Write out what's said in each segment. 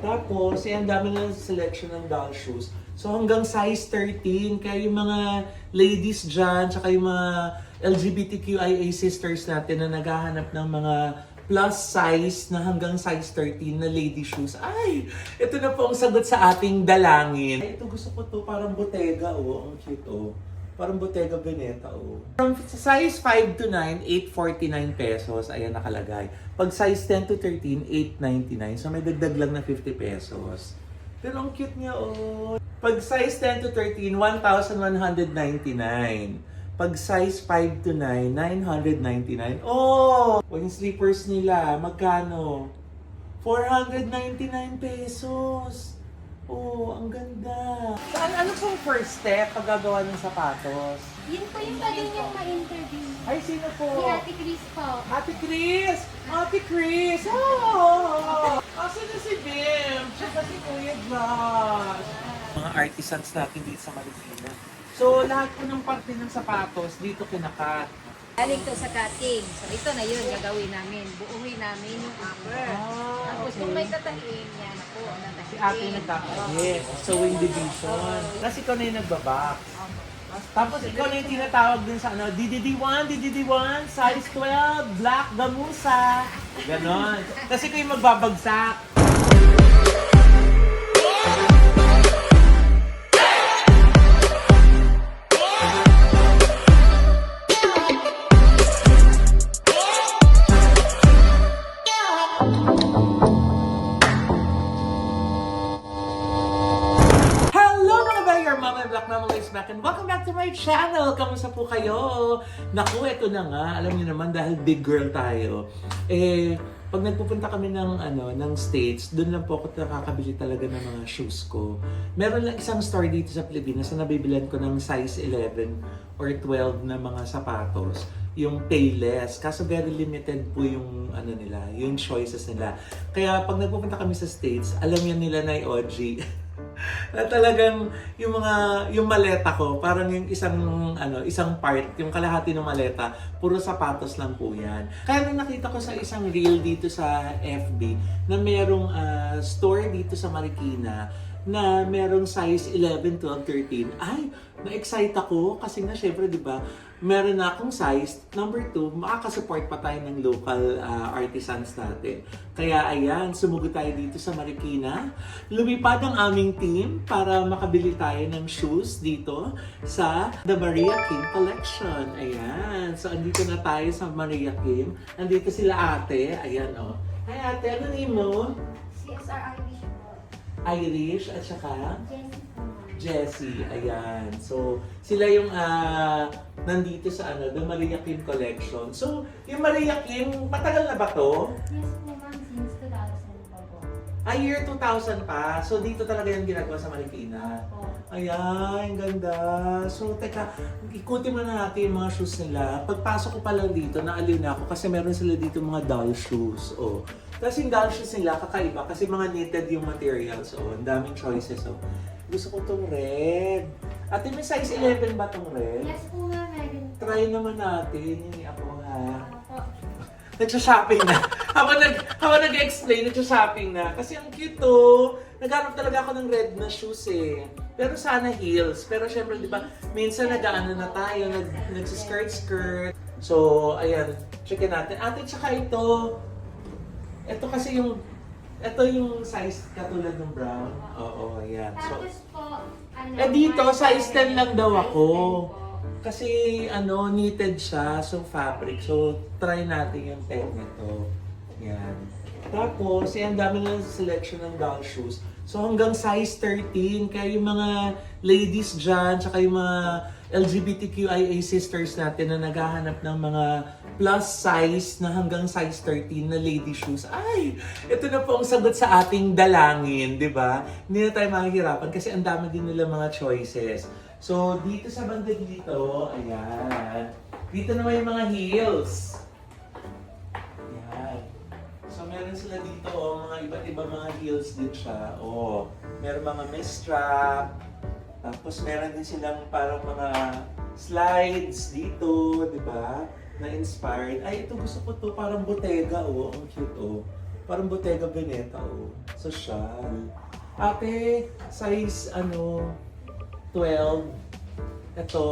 Tapos, ang dami na selection ng doll shoes. So hanggang size 13, kaya yung mga ladies dyan, tsaka yung mga LGBTQIA sisters natin na naghahanap ng mga plus size na hanggang size 13 na lady shoes. Ay, ito na po ang sagot sa ating dalangin. Ay, ito gusto ko to, parang Bottega, oh. Ang cute, oh. Parang Bottega Veneta, oh. From size 5 to 9, 849 pesos. Ayan nakalagay. Pag size 10 to 13, 899. So may dagdag lang na 50 pesos. Pero ang cute niya, oh. Pag size 10 to 13, 1,199. Pag size 5 to 9, 999. Oh! Yung slippers nila, magkano? 499 pesos. Oh, ang ganda. Ano pong first step pag gagawa ng sapatos? Yun po yung pwede niyong ma-interview. Ay, sino po? Si Ate Chris po. Ate Chris! Ate Chris! Oh! Asan na si Bim? Tsaka si Kuya Josh. Mga artisans natin dito sa Marikina. So, lahat po ng parte ng sapatos dito kinakat. Galing to sa cutting. So ito na yun, gagawin namin. Buuhin namin yung upper. Tapos kung may tatahiin, yan ako. Si ate nagkakalit. Sewing division. Tapos ikaw na yung nagbabox. Tapos ikaw na yung tinatawag din sa ano, DDD1, size 12, black gamusa. Ganon. Kasi ikaw yung magbabagsak. Back and welcome back to my channel! Kamusta po kayo? Naku, eto na nga. Alam niyo naman, dahil big girl tayo, pag nagpupunta kami ng States, doon lang po ako nakakabili talaga ng mga shoes ko. Meron lang isang store dito sa Pilipinas na nabibilan ko ng size 11 or 12 na mga sapatos. Yung Payless. Kaso very limited po yung nila, yung choices nila. Kaya pag nagpupunta kami sa States, alam yan nila na OG. Na talagang yung maleta ko, parang yung isang part, yung kalahati ng maleta, puro sapatos lang po yan. Kaya nung nakita ko sa isang reel dito sa FB na merong store dito sa Marikina na merong size 11, 12, 13. Ay, na-excite ako kasi nga syempre 'di ba, meron na akong size. Number 2, makakasupport pa tayo ng local artisans natin. Kaya ayan, sumugod tayo dito sa Marikina. Lumipad ang aming team para makabili tayo ng shoes dito sa The Maria Kim Collection. Ayan, so andito na tayo sa Maria Kim. Andito sila ate. Ayan, oh. Hi ate, ano name mo? CSR Irish po. Irish at saka Jessie po. Jessie, ayan. So, sila yung nandito sa The Maria Kim Collection. So, yung Maria Kim, matagal na ba to? Yes po ma'am, since 2000 pa po. Year 2000 pa. So, dito talaga yung ginagawa sa Marikina. Po. Ayan, ganda. So, teka, ikutin mo na natin yung mga shoes nila. Pagpasok ko pa lang dito, naaliw na ako kasi meron sila dito mga doll shoes. Oh. Tapos yung doll shoes nila, kakaiba kasi mga knitted yung materials. Oh, ang daming choices. Oh. Gusto ko tong red. Ate, may size 11 ba tong red? Yes po ma'am, meron po. Try naman natin. Yun ako ha. Po. Nagsha-shopping na. habang nag-explain, nagsha-shopping na. Kasi ang cute to. Naghanap talaga ako ng red na shoes eh. Pero sana heels. Pero syempre, di ba, minsan nag-ano na tayo, nagsiskirt-skirt. So, ayan. Checkin natin. Ate, tsaka ito. Ito kasi ito yung size katulad ng brown. Oo, ayan. So, Tapos po, dito, size 10 lang daw size ako. 10 po. Kasi knitted siya, so fabric. So, try natin yung 10 nito. Yan. Tapos, ang dami na selection ng doll shoes. So, hanggang size 13. Kaya yung mga ladies dyan, tsaka yung mga LGBTQIA sisters natin na naghahanap ng mga plus size na hanggang size 13 na lady shoes. Ay, ito na po ang sagot sa ating dalangin, di ba? Hindi na tayo mahihirapan kasi ang dami din nila mga choices. So, dito sa banda dito, ayan. Dito naman yung mga heels. Ayan. So, meron sila dito, mga iba't ibang mga heels din siya. Meron mga mistrap. Tapos, meron din silang parang mga slides dito, di ba? Na inspired. Ay, ito gusto ko to, parang Bottega, ang cute, Parang Bottega Veneta, oh. Social. Ate, size 12. Ito.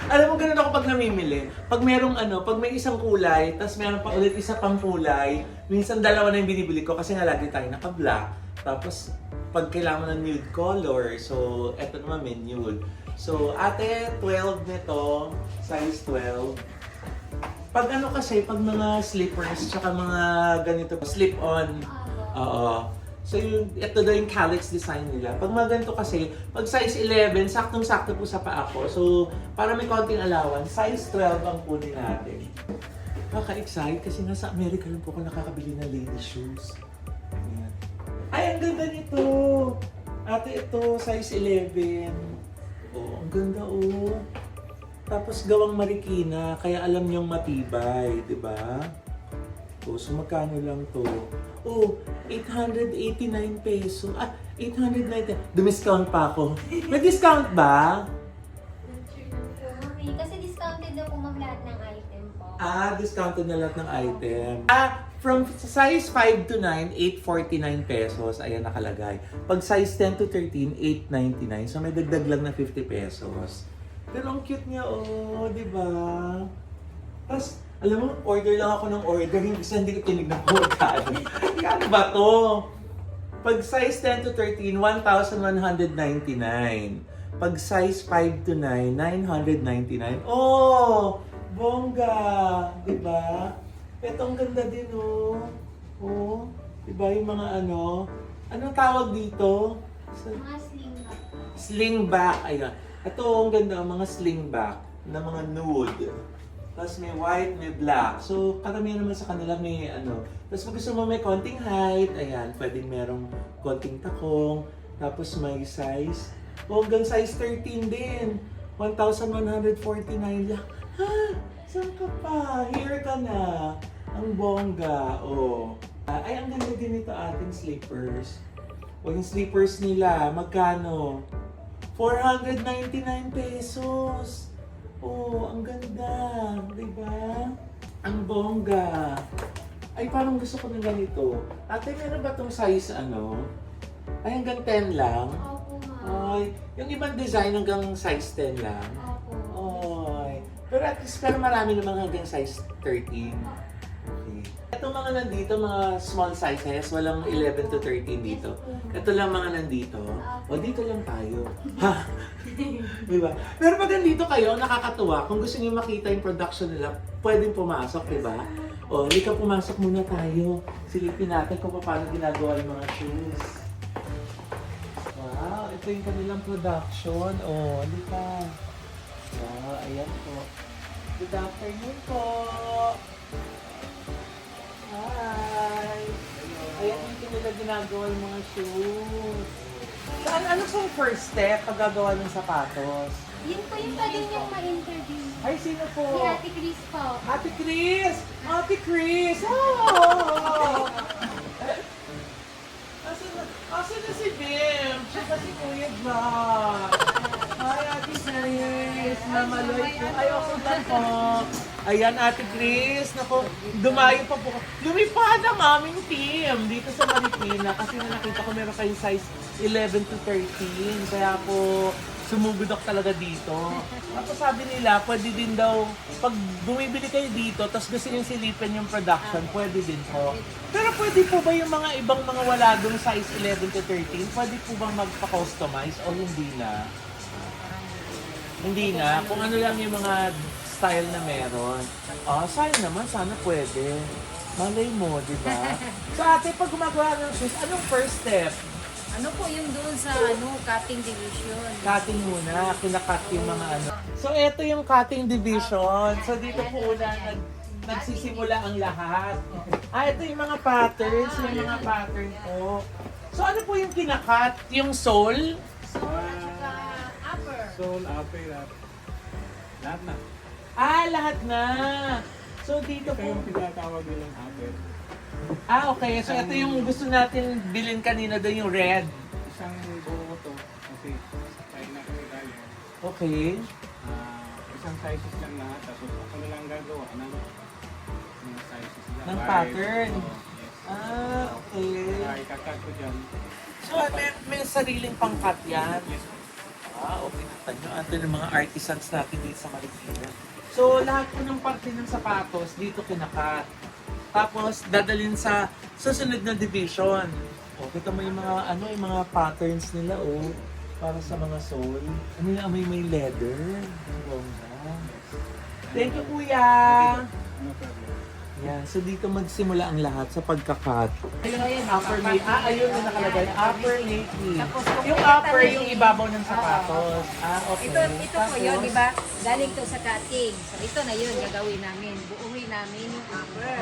Alam mo, ganun ako pag namimili. Pag merong pag may isang kulay, tapos meron pa ulit isa pang kulay, minsan dalawa na yung binibili ko kasi nga lagi tayo naka-black. Tapos, pag kailangan mo ng nude color, so eto naman may nude. So, ate, 12 nito, size 12. Pag kasi, pag mga slippers, tsaka mga ganito, slip-on, oo. So, ito daw yung calyx design nila. Pag mga ganito kasi, pag size 11, saktong-sakto po sa paa ko. So, para may konting allowance, size 12 ang kunin natin. Kaka-excite kasi nga sa Amerika lang po ako nakakabili ng ladies shoes. Ayan. Ay, ang ganda nito! Ate, ito, size 11. Oh, ang ganda oh. Tapos gawang Marikina, kaya alam niyong matibay, di ba? Oh, so magkano lang to? Oh, 889 peso. 890. Dumiscount pa ako. May discount ba? Mami, kasi discounted daw po ma'am lahat ng item po. Discounted na lahat ng item. From size 5 to 9, 849 pesos. Ayan nakalagay. Pag size 10 to 13, 899. So may dagdag lang na 50 pesos. Pero ang cute niya, oh, di ba? Tapos, alam mo, order lang ako ng order. Hindi ko tinignan ko magkano. Kano ba to? Pag size 10 to 13, 1,199. Pag size 5 to 9, 999. Oh! Bongga! Diba? Ito ang ganda din, oh. Oh, diba yung mga anong tawag dito? Mga slingback. Slingback. Ayan. Ito ang ganda, mga slingback na mga nude. Tapos may white, may black. So, karamihan naman sa kanila may Tapos pag gusto mo may konting height, ayan, pwedeng merong konting takong. Tapos may size. Hanggang size 13 din. 1,149 lang. Ha? Saan ka pa? Here ka na. Ang bongga. Oh. Ay, ang ganda din ito ating slippers. O yung slippers nila, magkano? 499 pesos. Oh, ang ganda. Diba? Ang bongga. Ay, parang gusto ko ng ganito. Ate, meron ba itong size Ay, hanggang 10 lang? Opo ma'am. Ay, yung ibang design hanggang size 10 lang? Opo. Ay. Pero at least, pero marami namang hanggang size 13. Okay. Itong mga nandito, mga small sizes, walang 11 to 13 dito. Ito lang mga nandito. O, dito lang tayo. Ha? Diba? Pero pag nandito kayo, nakakatuwa. Kung gusto niyo makita yung production nila, pwedeng pumasok, diba? O, hindi ka pumasok muna tayo. Silipin natin kung paano ginagawa yung mga shoes. Wow, ito yung kanilang production. O, hindi ka. Wow, ayan po. Good afternoon po. Hi! Ayan dito nila ginagawa yung mga shoes. Saan, ano po yung first step pag gagawa ng sapatos? Yun po yung pwede niyong ma-interview. Ay, sino po? Si Ate Chris po. Ate Chris! Ate Chris! Oh! Asan na si Bim? Siya kasi Kuya Jack. Hi, Ate Chris! Namaloy po. Ay, ako lang po. Ayan, Ate Chris. Naku, dumayo pa po. Lumipad ang aming team dito sa Marikina kasi nakita ko meron kayong size 11 to 13. Kaya po, sumugod ako talaga dito. Tapos sabi nila, pwede din daw, pag bumibili kayo dito, tapos gusto nyo silipin yung production, pwede din po. Pero pwede po ba yung mga ibang mga wala doon size 11 to 13, pwede po bang magpa-customize o hindi na? Hindi na. Kung ano lang yung mga style na meron. Sayang naman, sana pwede. Malay mo, di ba? So ate, pag gumagawa ng shoes, anong first step? Ano po yung doon sa cutting division? Cutting muna, kinakat yung mga So, ito yung cutting division. So, dito po una nagsisimula ang lahat. Ito yung mga patterns, yung mga pattern po. So, ano po yung kinakat? Yung sole? Sole at saka upper. Sole, upper, lahat na. Lahat na. So, dito Ito po. yung tinatawag nilang upper. Okay. So, ito yung gusto natin bilhin kanina doon, yung red. Isang buo to kasi tayo na kami tayo. Okay. Isang sizes lang lahat. Tapos ako na lang gagawa ng mga sizes lang. Ng Five. pattern. Oo, yes. Okay. Kaya ikakat ko dyan. So, may sariling pangkat yan. Yes. Okay. Nakita nyo, ito yung mga artisans natin dito sa Marikina. So, lahat po ng parte ng sapatos, dito kinakat. Tapos, dadalhin sa susunod na division. O, kita mo yung mga, yung mga patterns nila, para sa mga sole. Ano yung may leather? Bongga. Thank you, kuya! No problem. Yan, so dito magsimula ang lahat sa pagkakat. So, yun, Upper knee. Ayun yung nakalagay. Upper knee. Tapos, kung Yung may upper, tatanungin, yung ibabaw ng sapatos. Okay. Ito po yun, Tapos, di ba? Galing to sa cutting. So, ito na yun, gagawin namin. Buuhin namin yung upper.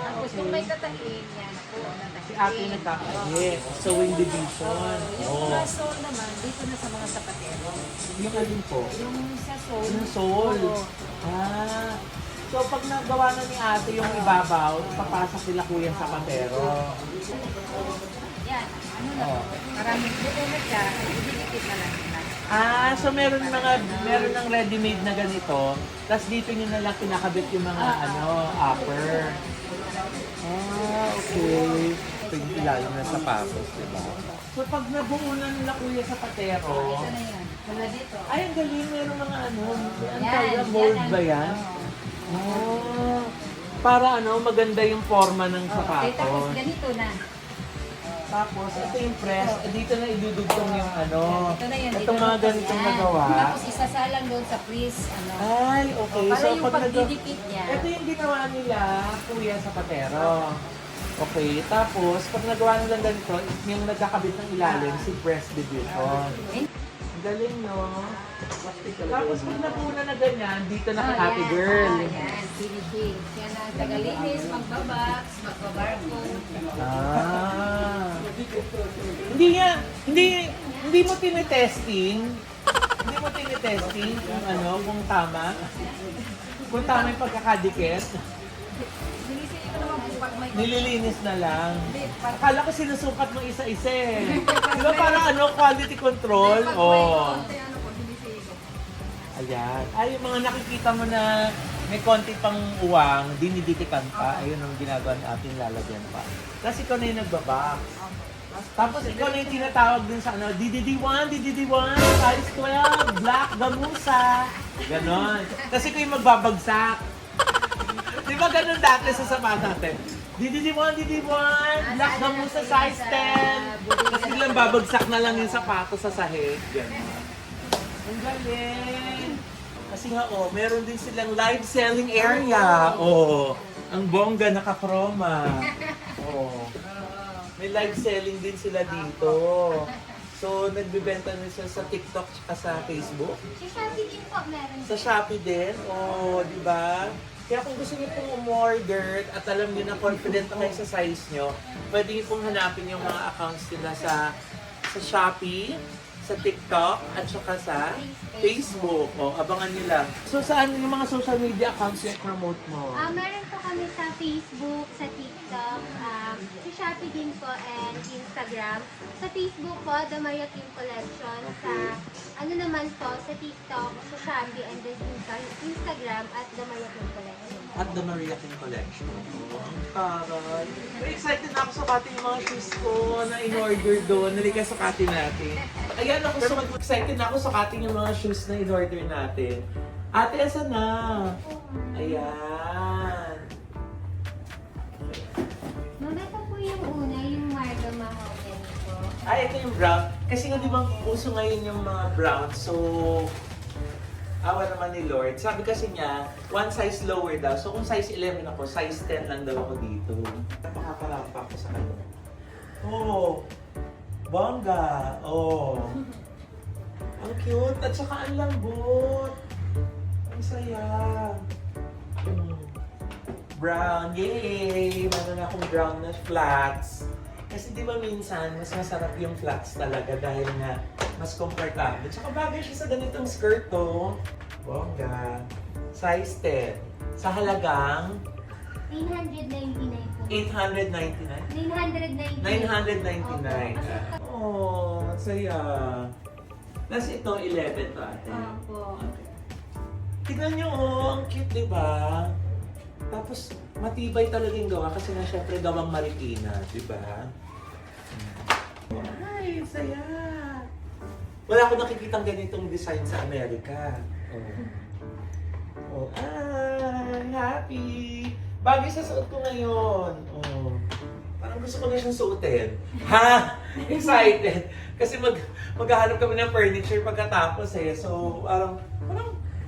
Tapos, kung may tatahin, yan po, Si ate nagkakahit. Sewing division. Yung mga sole naman, dito na sa mga sapatero. Yung alin po? Yung sa sole. Yung sole. Oo. So pag nagawa na ni ate yung ibabaw, papasok sila kuya sa patero. Yan, ano na po. Maraming buo na siya, ididikit na lang nila. So meron ng ready-made na ganito, tapos dito nyo na lang kinakabit yung mga upper. Okay. Ito yung ilalim ng sapatos, diba? So pag nabuo na nila kuya sa patero, Ito na yan. Wala dito. ay ang galing, meron mga ano Yan, tawag, mold yan. ba yan? Oo. Para maganda yung forma ng Okay, tapos sapatos. ganito na. Tapos, ito yung press. Dito na idudugtong yung Ito na yun. Itong mga ganitong Yan. nagawa. Tapos isasalang doon sa freeze. Ay, okay. Para So, yung pag pagdidikit niya. ito yung ginawa nila, kuya, sa patero. Okay, tapos, pag nagawa nila ganito, yung nagkakabit ng ilalim, si press division. Ang galing, no? Tapos, pag napuna na ganyan, dito na kay ate girl. Yan, finishing. Yan ang tagalinis, magbabox, magbabarcode. Hindi mo tinetesting. Hindi mo tinetesting kung tama. Kung tama yung pagkakadikit. Linisin ko naman po pag may... Nililinis na lang. Hindi, pag Akala ko sinusukat mo isa-isa eh. Di ba parang quality control? may Oh. konti, po, linisin ko. Ayan. Ay, yung mga nakikita mo na may konti pang uwang, dinidikitan pa. Ayun ang ginagawa natin, lalagyan pa. Tapos ikaw na yung nagbabox. Tapos ikaw na yung tinatawag dun sa DDD1, size 12, black, gamusa. Ganon. Kasi ikaw yung magbabagsak. Di ba ganon dati sa sapat natin? DDD1, black, gamusa, size 10. Tapos biglang babagsak na lang yung sapatos sa sahig. Ganon. Ang galing! Kasi nga, meron din silang live selling area. Ang bongga nakakroma. May live selling din sila dito. So, nagbibenta na sila sa TikTok at sa Facebook. Sa Shopee din po meron. Sa Shopee din. Di ba? Kaya kung gusto niyo pong umorder at alam niyo na confident na kayo sa size niyo, pwede niyo pong hanapin yung mga accounts nila sa Shopee, sa TikTok, at saka sa Facebook. Abangan niyo lang. So, saan yung mga social media accounts yung promote mo? Meron po kami sa Facebook, sa TikTok, sa Shopee din po, and Instagram. Sa Facebook po, The Maria Kim Collection. Sa naman po, sa TikTok, sa Shopee, and then sa Instagram at The Maria Kim Collection. At the Maria King Collection. Ang taray. Very excited na ako sukatin yung mga shoes ko na in-order doon. Nalika sukatin natin. Ayan ako, excited na ako sukatin yung mga shoes na in-order natin. Ate, asan na? Ayan. Mama, ito po yung una, yung Marga Mahogany po. Ay, ito yung brown. Kasi nga di ba uso ngayon yung mga brown. So, awa naman ni Lord. Sabi kasi niya, one size lower daw. So kung size 11 ako, size 10 lang daw ako dito. Napakaparampa ako sa kanya. Bongga. Ang cute. At saka ang lambot. Ang saya. Brown. Yay! Meron akong brown na flats. Kasi di ba minsan, mas masarap yung flats talaga dahil nga mas comfortable. Tsaka bagay siya sa ganitong skirt to. Bongga. Size 10. Sa halagang 999 po. 899. 999. Ang saya. Tapos ito, 11 to ate. Opo. Tignan nyo, ang cute, di ba? Tapos, matibay talaga yung gawa kasi nga syempre gawang Marikina, di ba? Ay, saya! Wala akong nakikitang ganitong design sa Amerika. Happy! Bagay sa suot ko ngayon. Parang gusto ko na siyang suotin. Ha? Excited! Kasi maghahanap kami ng furniture pagkatapos eh. So, parang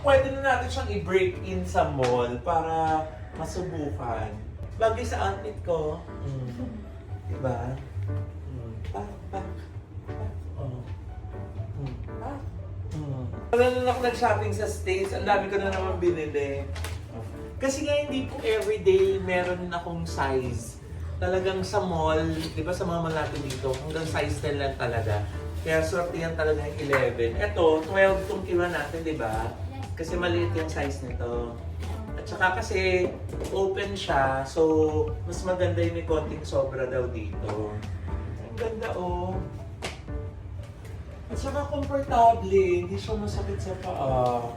pwede na natin siyang i-break in sa mall para masubukan. Bagay sa outfit ko. Diba? Wala na ako nag-shopping sa States. Ang dami ko na naman binili. Kasi nga hindi po everyday meron akong size. Talagang sa mall, di ba sa mga mall natin dito, hanggang size 10 lang talaga. Kaya swerte yan talaga yung 11. Eto, 12 itong kiwa natin, di ba? Kasi maliit yung size nito. At saka kasi open siya, so mas maganda yung may konting sobra daw dito. Ang ganda oh. At saka komportable, hindi siya masakit sa paa.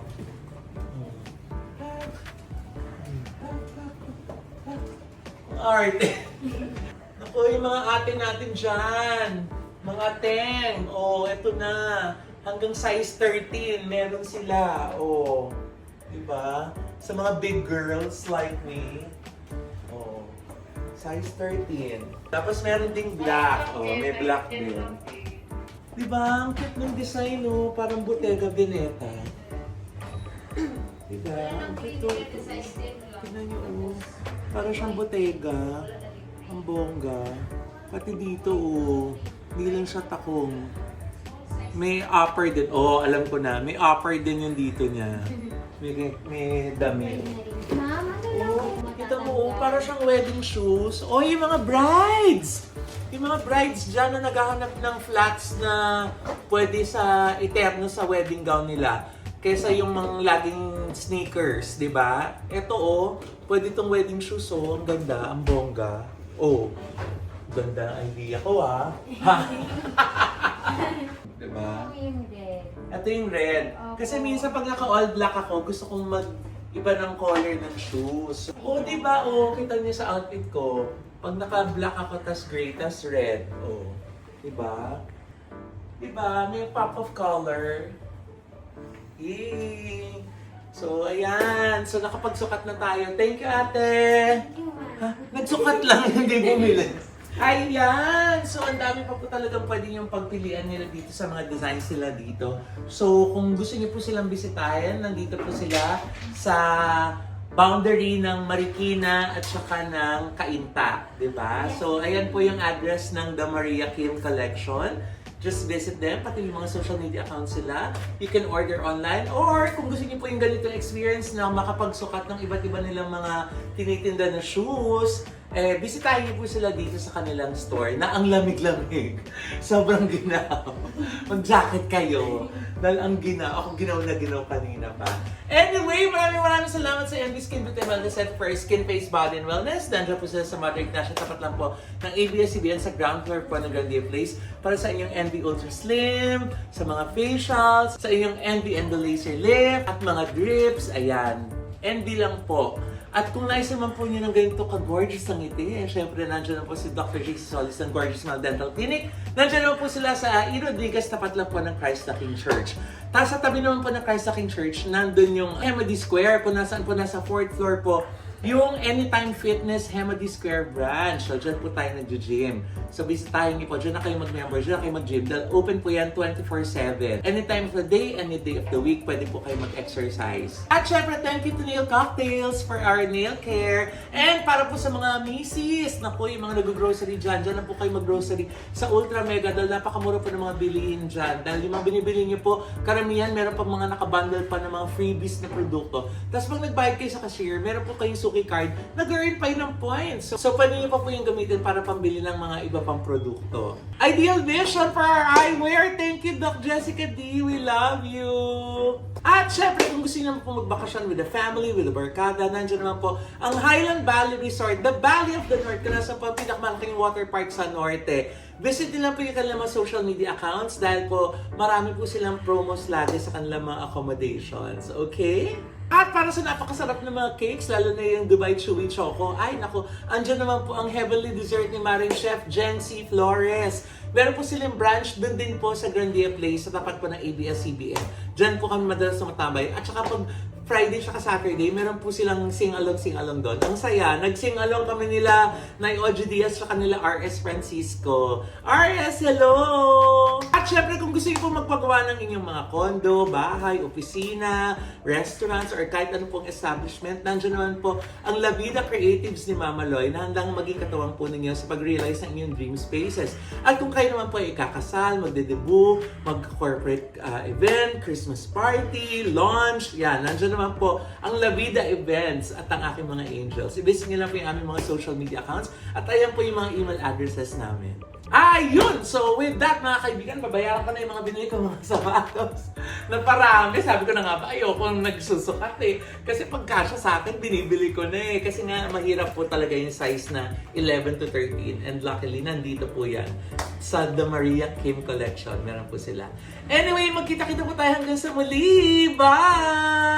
Arte. Ako yung mga ate natin dyan. Mga teng. Eto na. Hanggang size 13, meron sila. Diba? Sa mga big girls like me. Size 13. Tapos meron ding black. May black din. Diba? Ang cute ng design, parang Bottega Veneta. Diba? Ang cute. Tignan nyo, parang siyang Bottega. Ang bongga. Pati dito, hindi lang siya takong. May upper din. Alam ko na. May upper din yung dito niya. May dami. Ma'am, ano lang? Kita mo, parang siyang wedding shoes. Yung mga brides! Yung mga brides dyan na naghahanap ng flats na pwede sa eterno sa wedding gown nila. Kesa yung mga laging sneakers, di ba? Ito pwede itong wedding shoes ang ganda, ang bongga. Ganda ang idea ko Di ba? Ito yung red. Kasi minsan pag naka-all black ako, gusto kong mag-iba ng color ng shoes. Di ba? Kita niyo sa outfit ko. Pag naka-black ako, tas gray, tas red. Diba? Diba? May pop of color. Yay! So, ayan. So, nakapagsukat na tayo. Thank you, ate! Nagsukat lang, hindi bumili. Ayan! So, ang dami pa po talagang pwede yung pagpilian nila dito sa mga designs nila dito. So, kung gusto niyo po silang bisitahin, nandito po sila sa boundary ng Marikina at saka ng Cainta, di ba? So, ayan po yung address ng The Maria Kim Collection. Just visit them, pati yung mga social media accounts sila. You can order online or kung gusto niyo po yung ganitong experience na makapagsukat ng iba't iba nilang mga tinitinda na shoes, bisitahin niyo po sila dito sa kanilang store na ang lamig-lamig. Sobrang ginaw. Mag-jacket kayo. Dahil ang ako ginaw na ginaw kanina pa. Anyway, maraming salamat sa MB Skin Beauty Wellness Center for Skin, Face, Body, and Wellness. Nandiyan po sila sa Mother Ignacia. Tapat lang po ng ABS-CBN sa ground floor po ng Grandia Place para sa inyong NB Ultra Slim, sa mga facials, sa inyong NB Endo Laser Lift, at mga drips. Ayan. NB lang po. At kung nais naman po nyo ng ganito ka-gorgeous ng ngiti, syempre nandiyan na po si Dr. JC Solis ng Gorgeous Smile Dental Clinic. Nandiyan naman po sila sa E. Rodriguez, tapat lang po ng Christ the King Church. Tapos sa tabi naman po ng Christ the King Church, nandun yung Hemody Square, kung nasaan po nasa 4th floor po, yung Anytime Fitness Hemody Square branch. So, dyan po tayo nag-gym. So, bisitahin niyo po. Dyan na kayo mag-member. Dyan na kayo mag-gym. Dahil open po yan 24/7. Anytime of the day, any day of the week, pwede po kayo mag-exercise. At syempre, thank you to Nail Cocktails for our nail care. And para po sa mga misis, na po yung mga nag-grocery dyan, dyan na po kayo mag-grocery sa Ultra Mega dahil napakamura po ng mga bilihin dyan. Dahil yung mga binibili niyo po, karamihan meron pa mga nakabundle pa ng mga freebies na produkto. Tapos pag nagbayad kayo sa cashier, meron po kayong suki card, nag-earn pa yun ng points. So, pwede nyo pa po yung gamitin para pambili ng mga iba pang produkto. Ideal Vision for our eyewear. Thank you, Doc Jessica D. We love you! At syempre, kung gusto nyo naman po magbakasyon with the family, with the barkada, nandiyan naman po ang Highland Valley Resort, the Valley of the North, kung nasa po ang pinakamalaking water park sa Norte. Visit nila po yung kanilang mga social media accounts dahil po marami po silang promos lagi sa kanilang mga accommodations. Okay? At para sa napakasarap ng mga cakes, lalo na yung Dubai Chewy Choco, ay naku, andyan naman po ang heavenly dessert ni Maring Chef Jen C. Flores. Meron po silang branch doon din po sa Grandia Place sa tapat po ng ABS-CBN. Diyan po kami madalas tumatambay. At saka pag Friday at Saturday, meron po silang sing-along doon. Ang saya, nag-sing-along kami nila Nay Oji Diaz sa kanila RS Francisco. RS, hello! At syempre, kung gusto niyo po magpagawa ng inyong mga condo, bahay, opisina, restaurants, or kahit ano pong establishment, nandiyan naman po ang La Vida Creatives ni Mama Loy na handang maging katuwang po ninyo sa pag-realize ng inyong dream spaces. At kung kayo naman po ay ikakasal, magde-debut, mag-corporate event, Christmas party, launch, yan, nandiyan naman po ang La Vida Events at ang aking mga angels. I-visit nyo lang po yung aming mga social media accounts at ayan po yung mga email addresses namin. Ayun! So with that mga kaibigan, babayaran ko na yung mga binili ko mga sapatos na parami. Sabi ko na nga ba, ayoko nagsusukat eh. Kasi pag kasya sa akin, binibili ko na eh. Kasi nga mahirap po talaga yung size na 11 to 13. And luckily, nandito po yan sa The Maria Kim Collection. Meron po sila. Anyway, magkita-kita po tayo hanggang sa muli. Bye!